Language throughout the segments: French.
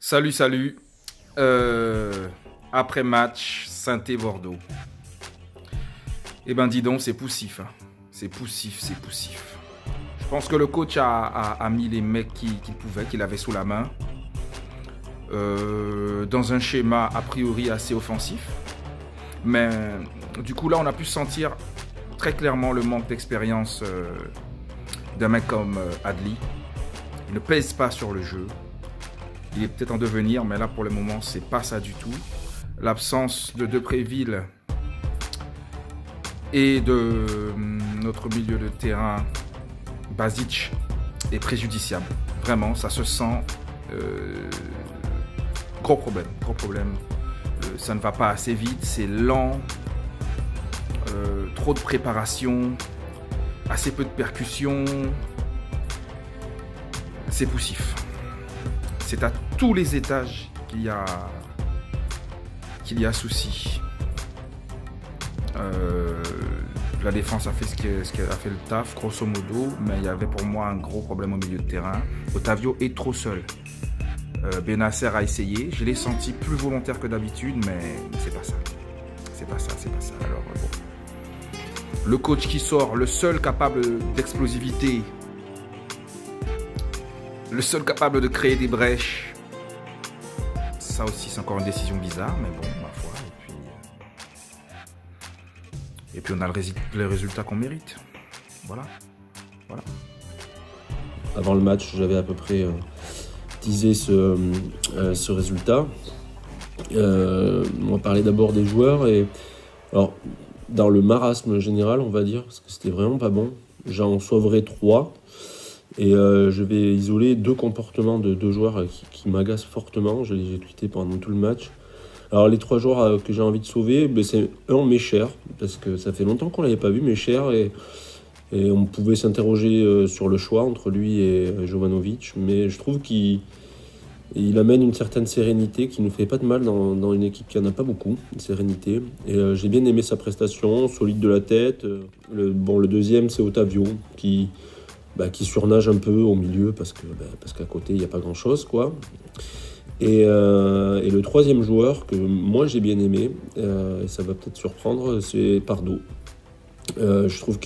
Salut, salut. Après match, Saint-Étienne-Bordeaux. Eh ben dis donc, c'est poussif. Hein. C'est poussif, c'est poussif. Je pense que le coach a mis les mecs qu'il pouvait, qu'il avait sous la main. Dans un schéma a priori assez offensif. Mais du coup là, on a pu sentir très clairement le manque d'expérience d'un mec comme Adli. Il ne pèse pas sur le jeu. Il est peut-être en devenir, mais là pour le moment, c'est pas ça du tout. L'absence de Depréville et de notre milieu de terrain, Basic, est préjudiciable. Vraiment, ça se sent. Gros problème, gros problème. Ça ne va pas assez vite, c'est lent. Trop de préparation, assez peu de percussion. C'est poussif. C'est à tous les étages qu'il y a souci. La défense a fait ce qu'elle a fait le taf, grosso modo, mais il y avait pour moi un gros problème au milieu de terrain. Otavio est trop seul. Bennacer a essayé, je l'ai senti plus volontaire que d'habitude, mais c'est pas ça. C'est pas ça, c'est pas ça. Alors bon. Le coach qui sort, le seul capable d'explosivité, le seul capable de créer des brèches, ça aussi c'est encore une décision bizarre, mais bon, ma foi. Et puis on a le résultat qu'on mérite. Voilà. Voilà. Avant le match, j'avais à peu près teasé ce résultat. On va parler d'abord des joueurs. Et alors, dans le marasme général, on va dire, parce que c'était vraiment pas bon, j'en sauverai 3. Et je vais isoler 2 comportements de 2 joueurs qui m'agacent fortement. J'ai tweeté pendant tout le match. Alors les 3 joueurs que j'ai envie de sauver, c'est Mécher, parce que ça fait longtemps qu'on ne l'avait pas vu, Mécher, et on pouvait s'interroger sur le choix entre lui et Jovanovic, mais je trouve qu'il amène une certaine sérénité qui ne fait pas de mal dans une équipe qui n'en a pas beaucoup, une sérénité. Et j'ai bien aimé sa prestation, solide de la tête. Le deuxième, c'est Otavio, qui surnage un peu au milieu parce qu'à côté, il n'y a pas grand-chose, quoi. Et le troisième joueur que moi j'ai bien aimé, et ça va peut-être surprendre, c'est Pardo. Je trouve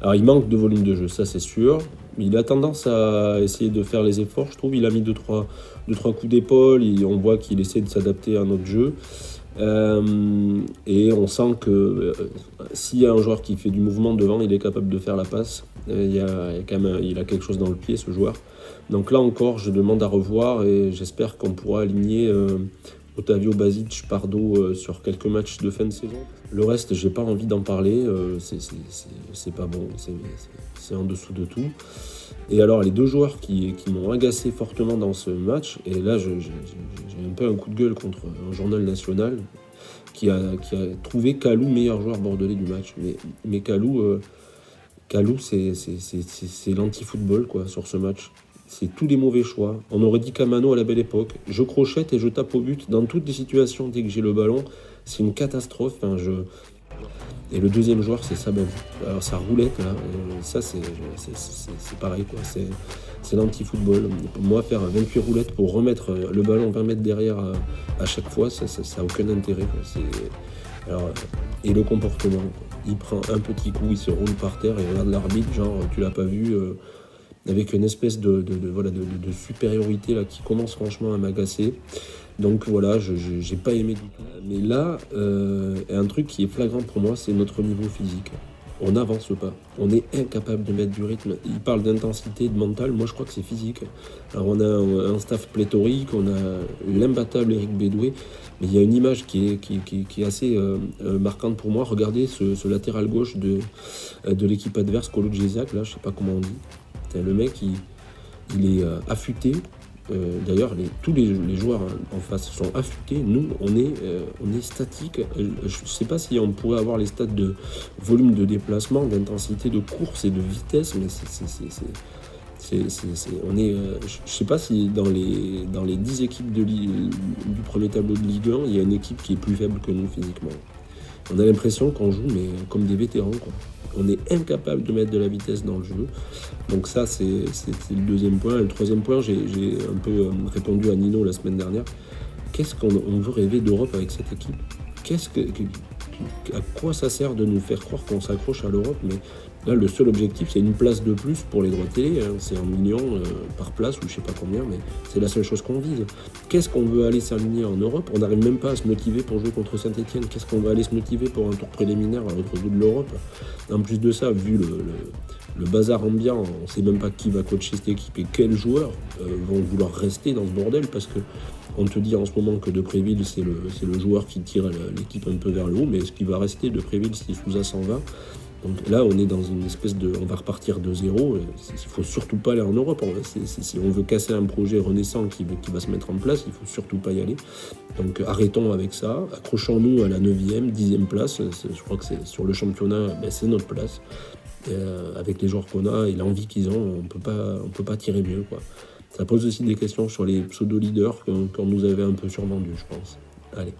alors il manque de volume de jeu, ça c'est sûr. Il a tendance à essayer de faire les efforts, je trouve. Il a mis 2-3 coups d'épaule, on voit qu'il essaie de s'adapter à notre jeu. Et on sent que s'il y a un joueur qui fait du mouvement devant, il est capable de faire la passe. Il a quelque chose dans le pied, ce joueur. Donc là encore, je demande à revoir et j'espère qu'on pourra aligner Otavio, Basic, Pardo sur quelques matchs de fin de saison. Le reste, j'ai pas envie d'en parler, c'est pas bon, c'est en dessous de tout. Et alors, les 2 joueurs qui m'ont agacé fortement dans ce match, et là, j'ai un peu un coup de gueule contre un journal national qui a trouvé Kalou meilleur joueur bordelais du match. Mais Kalou, c'est l'anti-football, quoi, sur ce match. C'est tous des mauvais choix. On aurait dit Camano à la belle époque. Je crochette et je tape au but dans toutes les situations dès que j'ai le ballon. C'est une catastrophe. Et le deuxième joueur, c'est Sabin. Alors sa roulette, là, ça c'est pareil, quoi. C'est l'anti-football. Pour moi, faire 28 roulettes pour remettre le ballon 20 mètres derrière à chaque fois, ça n'a aucun intérêt, quoi. Et le comportement, quoi. Il prend un petit coup, il se roule par terre et regarde l'arbitre, genre tu l'as pas vu, avec une espèce de supériorité là, qui commence franchement à m'agacer. Donc voilà, j'ai pas aimé du tout. Mais là, un truc qui est flagrant pour moi, c'est notre niveau physique. On n'avance pas. On est incapable de mettre du rythme. Il parle d'intensité, de mental. Moi, je crois que c'est physique. Alors, on a un staff pléthorique. On a l'imbattable Eric Bédoué. Mais il y a une image qui est assez marquante pour moi. Regardez ce latéral gauche de l'équipe adverse, Kolo Djezak, là, je sais pas comment on dit. Le mec, il est affûté. D'ailleurs, tous les joueurs en face sont affûtés. Nous, on est statique. Je ne sais pas si on pourrait avoir les stats de volume de déplacement, d'intensité de course et de vitesse, mais on est. Je ne sais pas si dans les 10 équipes du premier tableau de Ligue 1, il y a une équipe qui est plus faible que nous physiquement. On a l'impression qu'on joue mais comme des vétérans, quoi. On est incapable de mettre de la vitesse dans le jeu. Donc ça, c'est le deuxième point. Le troisième point, j'ai un peu répondu à Nino la semaine dernière. Qu'est-ce qu'on veut rêver d'Europe avec cette équipe? À quoi ça sert de nous faire croire qu'on s'accroche à l'Europe? Mais là, le seul objectif, c'est une place de plus pour les droits télé. Hein. C'est 1 million par place, ou je sais pas combien, mais c'est la seule chose qu'on vise. Qu'est-ce qu'on veut aller s'aligner en Europe? On n'arrive même pas à se motiver pour jouer contre Saint-Etienne. Qu'est-ce qu'on va aller se motiver pour un tour préliminaire à l'autre bout de l'Europe? En plus de ça, vu le bazar ambiant, on ne sait même pas qui va coacher cette équipe et quels joueurs vont vouloir rester dans ce bordel, parce que on te dit en ce moment que Depréville, c'est le joueur qui tire l'équipe un peu vers le haut, mais est-ce qu'il va rester Depréville si Sousa s'en va? Donc là, on est dans une espèce de... On va repartir de zéro. Il ne faut surtout pas aller en Europe. Si on veut casser un projet renaissant qui va se mettre en place, il ne faut surtout pas y aller. Donc arrêtons avec ça. Accrochons-nous à la 9e, 10e place. Je crois que sur le championnat, c'est notre place. Avec les joueurs qu'on a et l'envie qu'ils ont, on peut pas tirer mieux, quoi. Ça pose aussi des questions sur les pseudo-leaders qu'on nous avait un peu survendus, je pense. Allez.